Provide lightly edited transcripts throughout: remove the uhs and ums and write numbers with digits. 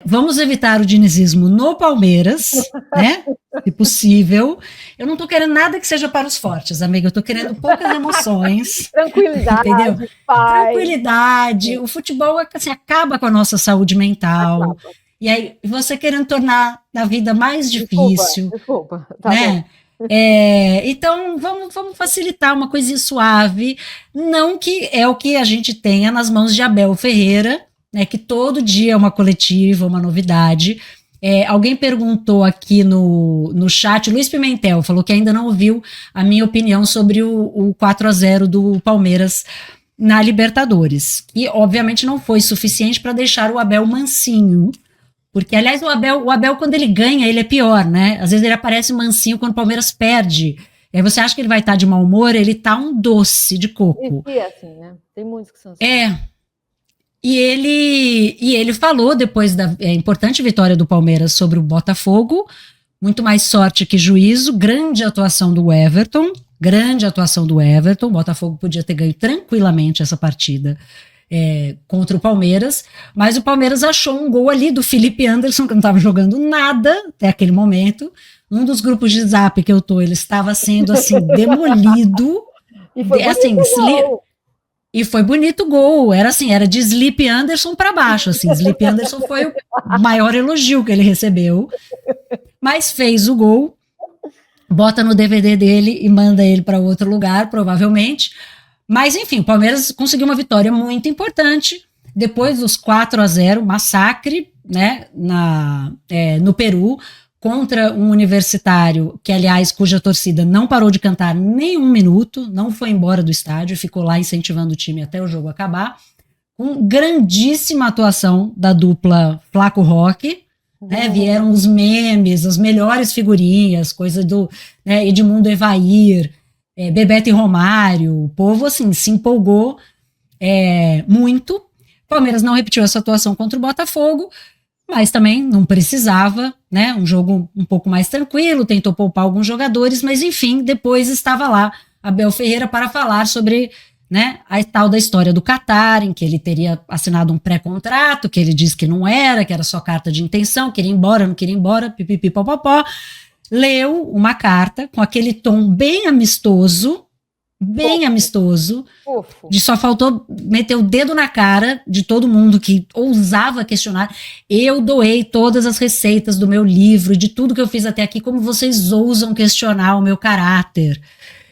vamos evitar o dinizismo no Palmeiras, né? Se possível. Eu não estou querendo nada que seja para os fortes, amiga. Eu estou querendo poucas emoções, entendeu? Tranquilidade, paz. Tranquilidade. O futebol assim, acaba com a nossa saúde mental. Acaba. E aí, você querendo tornar a vida mais Desculpa, difícil, desculpa. Tá bom. né? Então, vamos facilitar uma coisinha suave. Não que é o que a gente tenha nas mãos de Abel Ferreira, né, que todo dia é uma coletiva, uma novidade. Alguém perguntou aqui no chat, Luiz Pimentel falou que ainda não ouviu a minha opinião sobre o 4-0 do Palmeiras na Libertadores. E, obviamente, não foi suficiente para deixar o Abel mansinho. Porque, aliás, o Abel, quando ele ganha, ele é pior, né? Às vezes ele aparece mansinho quando o Palmeiras perde. E aí você acha que ele vai estar de mau humor, ele tá um doce de coco. E é assim, né? Tem muitos que são assim. É, e ele falou depois da importante vitória do Palmeiras sobre o Botafogo, muito mais sorte que juízo, grande atuação do Everton, o Botafogo podia ter ganho tranquilamente essa partida contra o Palmeiras, mas o Palmeiras achou um gol ali do Felipe Anderson, que não estava jogando nada até aquele momento, um dos grupos de zap que eu tô, ele estava sendo assim, demolido, E foi assim, bonito o gol. e foi bonito o gol, era assim, era de Sleep Anderson para baixo, assim, Sleep Anderson foi o maior elogio que ele recebeu, mas fez o gol, bota no DVD dele e manda ele para outro lugar, provavelmente, mas enfim, o Palmeiras conseguiu uma vitória muito importante, depois dos 4-0, massacre, né, no Peru, contra um universitário que, aliás, cuja torcida não parou de cantar nem um minuto, não foi embora do estádio, ficou lá incentivando o time até o jogo acabar, com grandíssima atuação da dupla Flaco Rock, né, vieram os memes, as melhores figurinhas, coisa do Edmundo Evair, Bebeto e Romário, o povo assim se empolgou muito. Palmeiras não repetiu essa atuação contra o Botafogo, mas também não precisava, né? Um jogo um pouco mais tranquilo, tentou poupar alguns jogadores, mas enfim, depois estava lá Abel Ferreira para falar sobre, né, a tal da história do Catar, em que ele teria assinado um pré-contrato, que ele disse que não era, que era só carta de intenção, queria ir embora, não queria ir embora, pipipipopopó. Leu uma carta com aquele tom bem amistoso, Fofo. de só faltou meter o dedo na cara de todo mundo que ousava questionar. Eu doei todas as receitas do meu livro, de tudo que eu fiz até aqui, como vocês ousam questionar o meu caráter?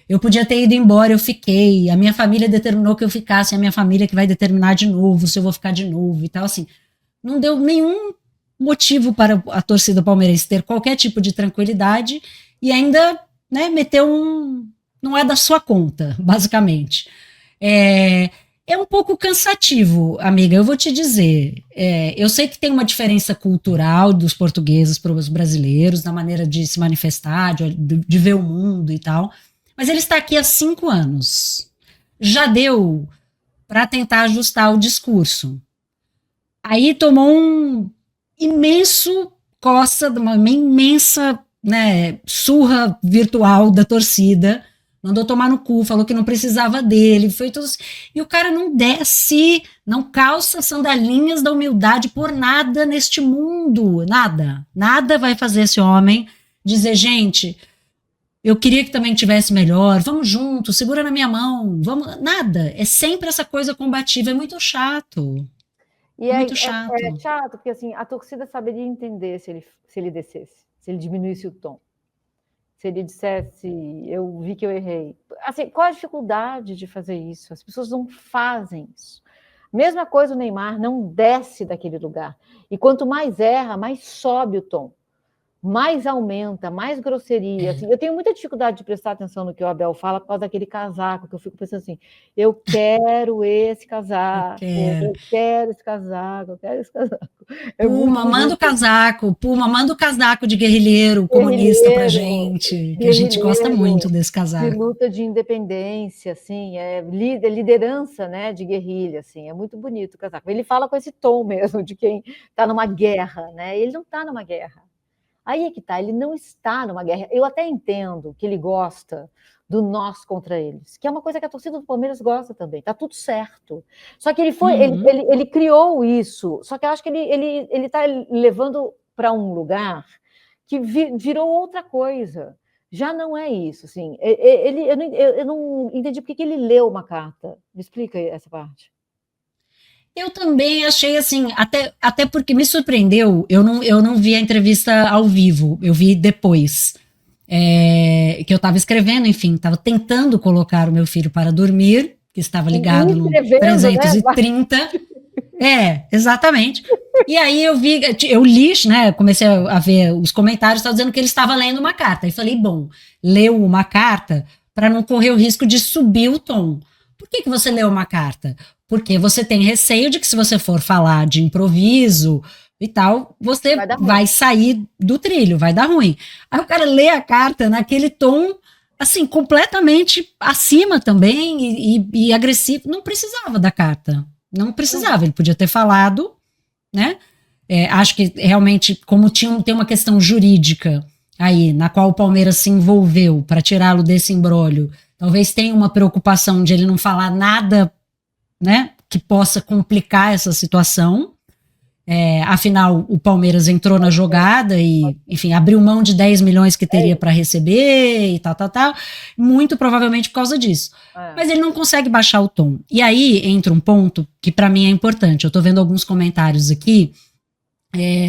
Eu podia ter ido embora, eu fiquei. A minha família determinou que eu ficasse, a minha família que vai determinar de novo se eu vou ficar de novo e tal, assim. Não deu nenhum motivo para a torcida palmeirense ter qualquer tipo de tranquilidade e ainda, né, meteu não é da sua conta, basicamente. É um pouco cansativo, amiga, eu vou te dizer. Eu sei que tem uma diferença cultural dos portugueses para os brasileiros, na maneira de se manifestar, de ver o mundo e tal, mas ele está aqui há 5 anos. Já deu para tentar ajustar o discurso. Aí tomou um imenso coça, uma imensa, né, surra virtual da torcida, mandou tomar no cu, falou que não precisava dele, foi tudo assim. E o cara não desce, não calça sandalinhas da humildade por nada neste mundo, nada vai fazer esse homem dizer, gente, eu queria que também tivesse melhor, vamos juntos, segura na minha mão, vamos, nada, é sempre essa coisa combativa, é muito chato. E Muito é chato. chato, porque assim, a torcida saberia entender se ele descesse, se ele diminuísse o tom. Se ele dissesse, eu vi que eu errei. Assim, qual a dificuldade de fazer isso? As pessoas não fazem isso. Mesma coisa o Neymar, não desce daquele lugar. E quanto mais erra, mais sobe o tom. Mais aumenta, mais grosseria. Assim, eu tenho muita dificuldade de prestar atenção no que o Abel fala por causa daquele casaco, que eu fico pensando assim, eu quero esse casaco, eu quero esse casaco, eu quero esse casaco. É muito bonito. Puma, manda o casaco de guerrilheiro comunista pra gente, que a gente gosta muito desse De casaco. luta de independência, assim, liderança, né, de guerrilha, assim, é muito bonito o casaco. Ele fala com esse tom mesmo de quem está numa guerra, né? Ele não está numa guerra. Aí é que tá, ele não está numa guerra. Eu até entendo que ele gosta do nós contra eles, que é uma coisa que a torcida do Palmeiras gosta também, tá tudo certo. Só que ele criou isso, só que eu acho que ele está levando para um lugar que virou outra coisa. Já não é isso, assim. Eu não entendi por que ele leu uma carta. Me explica essa parte. Eu também achei assim, até porque me surpreendeu, eu não vi a entrevista ao vivo, eu vi depois. Que eu estava escrevendo, enfim, estava tentando colocar o meu filho para dormir, que estava ligado no 330. Né? Exatamente. E aí eu li, né? Comecei a ver os comentários, estava dizendo que ele estava lendo uma carta. E falei, bom, leu uma carta para não correr o risco de subir o tom. Por que você leu uma carta? Porque você tem receio de que se você for falar de improviso e tal, você vai sair do trilho, vai dar ruim. Aí o cara lê a carta naquele tom, assim, completamente acima também e agressivo. Não precisava da carta. Não precisava, ele podia ter falado, né? Acho que realmente, como tem uma questão jurídica aí, na qual o Palmeiras se envolveu para tirá-lo desse imbróglio, talvez tenha uma preocupação de ele não falar nada, né, que possa complicar essa situação. Afinal, o Palmeiras entrou na jogada e, enfim, abriu mão de 10 milhões que teria para receber e tal, muito provavelmente por causa disso. Mas ele não consegue baixar o tom. E aí entra um ponto que para mim é importante. Eu estou vendo alguns comentários aqui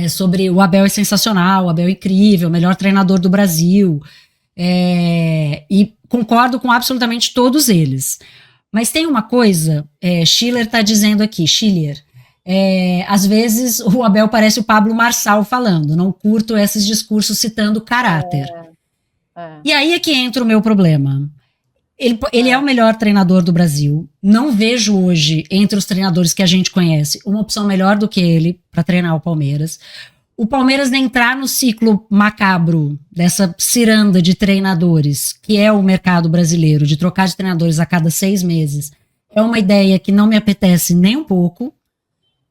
sobre o Abel é sensacional, o Abel é incrível, o melhor treinador do Brasil. E concordo com absolutamente todos eles. Mas tem uma coisa, Schiller está dizendo aqui, Schiller, às vezes o Abel parece o Pablo Marçal falando, não curto esses discursos citando caráter. E aí é que entra o meu problema. Ele é o melhor treinador do Brasil. Não vejo hoje, entre os treinadores que a gente conhece, uma opção melhor do que ele para treinar o Palmeiras. O Palmeiras entrar no ciclo macabro dessa ciranda de treinadores, que é o mercado brasileiro, de trocar de treinadores a cada 6 meses, é uma ideia que não me apetece nem um pouco.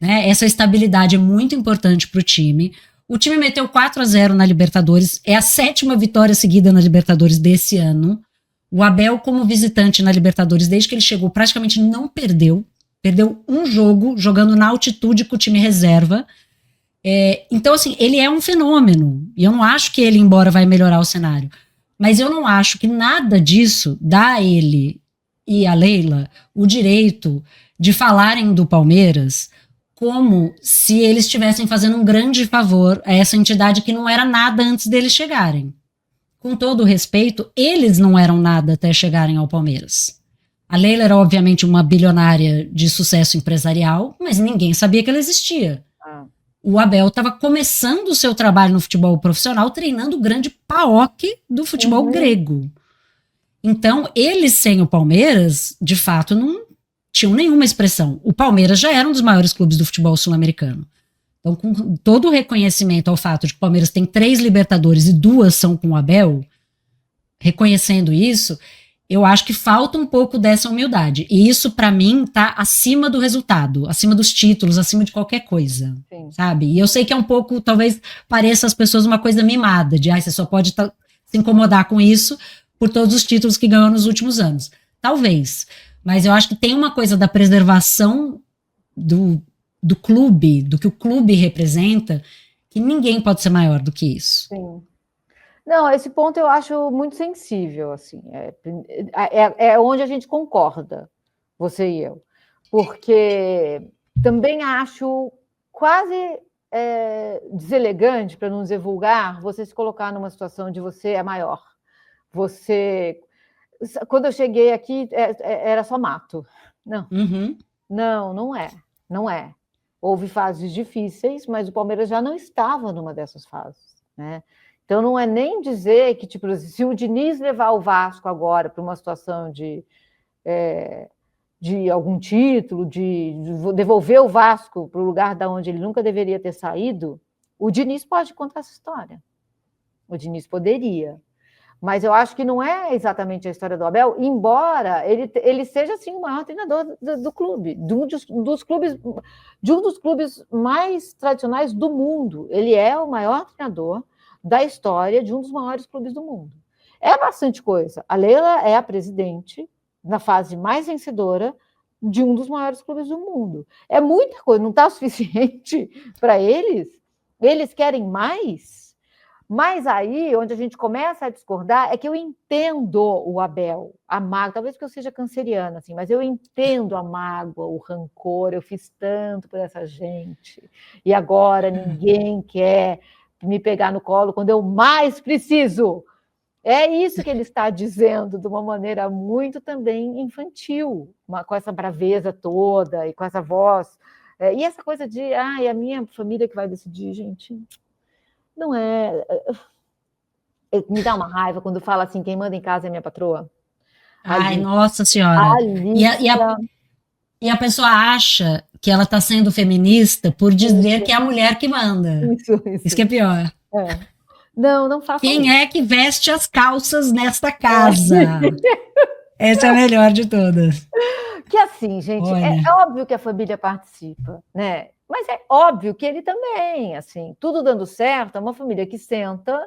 Né? Essa estabilidade é muito importante para o time. O time meteu 4-0 na Libertadores, é a 7ª vitória seguida na Libertadores desse ano. O Abel, como visitante na Libertadores, desde que ele chegou, praticamente não perdeu. Perdeu um jogo, jogando na altitude com o time reserva. Então, assim, ele é um fenômeno. E eu não acho que ele, embora, vai melhorar o cenário. Mas eu não acho que nada disso dá a ele e a Leila o direito de falarem do Palmeiras como se eles estivessem fazendo um grande favor a essa entidade que não era nada antes deles chegarem. Com todo o respeito, eles não eram nada até chegarem ao Palmeiras. A Leila era, obviamente, uma bilionária de sucesso empresarial, mas ninguém sabia que ela existia. O Abel estava começando o seu trabalho no futebol profissional, treinando o grande PAOK do futebol grego. Então, eles sem o Palmeiras, de fato, não tinham nenhuma expressão. O Palmeiras já era um dos maiores clubes do futebol sul-americano. Então, com todo o reconhecimento ao fato de que o Palmeiras tem 3 Libertadores e 2 são com o Abel, reconhecendo isso, eu acho que falta um pouco dessa humildade. E isso, para mim, tá acima do resultado, acima dos títulos, acima de qualquer coisa, sabe? E eu sei que é um pouco, talvez pareça às pessoas uma coisa mimada, de você só pode se incomodar com isso por todos os títulos que ganhou nos últimos anos. Talvez. Mas eu acho que tem uma coisa da preservação do clube, do que o clube representa, que ninguém pode ser maior do que isso. Sim. Não, esse ponto eu acho muito sensível, assim, é onde a gente concorda, você e eu, porque também acho quase deselegante, para não dizer vulgar, você se colocar numa situação de você é maior. Quando eu cheguei aqui, era só mato. Não, não é. Houve fases difíceis, mas o Palmeiras já não estava numa dessas fases, né? Então, não é nem dizer que, tipo, se o Diniz levar o Vasco agora para uma situação de algum título, de devolver o Vasco para o lugar de onde ele nunca deveria ter saído, o Diniz pode contar essa história. O Diniz poderia. Mas eu acho que não é exatamente a história do Abel, embora ele seja, assim, o maior treinador do clube, de um dos clubes mais tradicionais do mundo. Ele é o maior treinador da história de um dos maiores clubes do mundo. É bastante coisa. A Leila é a presidente, na fase mais vencedora, de um dos maiores clubes do mundo. É muita coisa, não está suficiente para eles? Eles querem mais? Mas aí, onde a gente começa a discordar, é que eu entendo o Abel, a mágoa, talvez porque eu seja canceriana, assim, mas eu entendo a mágoa, o rancor, eu fiz tanto por essa gente, e agora ninguém quer me pegar no colo quando eu mais preciso. É isso que ele está dizendo, de uma maneira muito também infantil, com essa braveza toda, e com essa voz, e essa coisa de, é a minha família que vai decidir, gente... Não é. Me dá uma raiva quando fala assim: quem manda em casa é minha patroa. Ai, Alice, nossa senhora. E a, e Alicia. a, e a pessoa acha que ela está sendo feminista por dizer que é a mulher que manda. Isso que é pior. É. Não, não façam Quem isso. é que veste as calças nesta casa? Essa é a melhor de todas. Que assim, gente, é óbvio que a família participa, né? Mas é óbvio que ele também, assim, tudo dando certo, é uma família que senta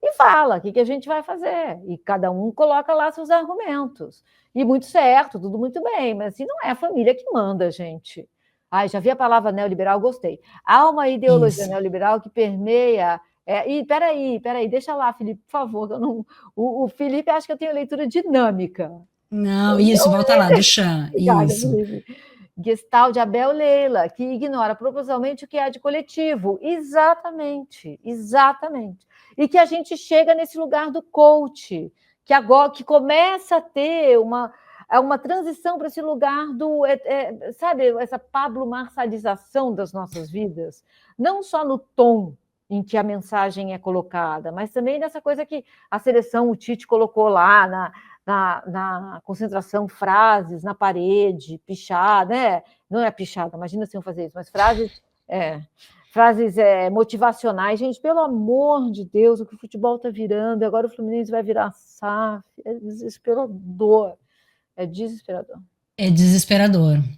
e fala o que a gente vai fazer. E cada um coloca lá seus argumentos. E muito certo, tudo muito bem, mas assim, não é a família que manda, gente. Ai, já vi a palavra neoliberal, gostei. Há uma ideologia neoliberal que permeia. E peraí, deixa lá, Felipe, por favor. Eu não, o Felipe acha que eu tenho leitura dinâmica. Não, isso, volta lá, do Chan. Obrigada, Isso. Felipe. Gestalt de Abel Leila, que ignora propositalmente o que há de coletivo. Exatamente, exatamente. E que a gente chega nesse lugar do coach, que agora que começa a ter uma transição para esse lugar do, sabe, essa Pablo Marçalização das nossas vidas, não só no tom em que a mensagem é colocada, mas também nessa coisa que a seleção, o Tite colocou lá na concentração, frases na parede, pichar, né? Não é pichada, imagina se eu fazer isso, mas frases motivacionais. Gente, pelo amor de Deus, o que o futebol está virando, agora o Fluminense vai virar SAF, é desesperador. É desesperador. É desesperador.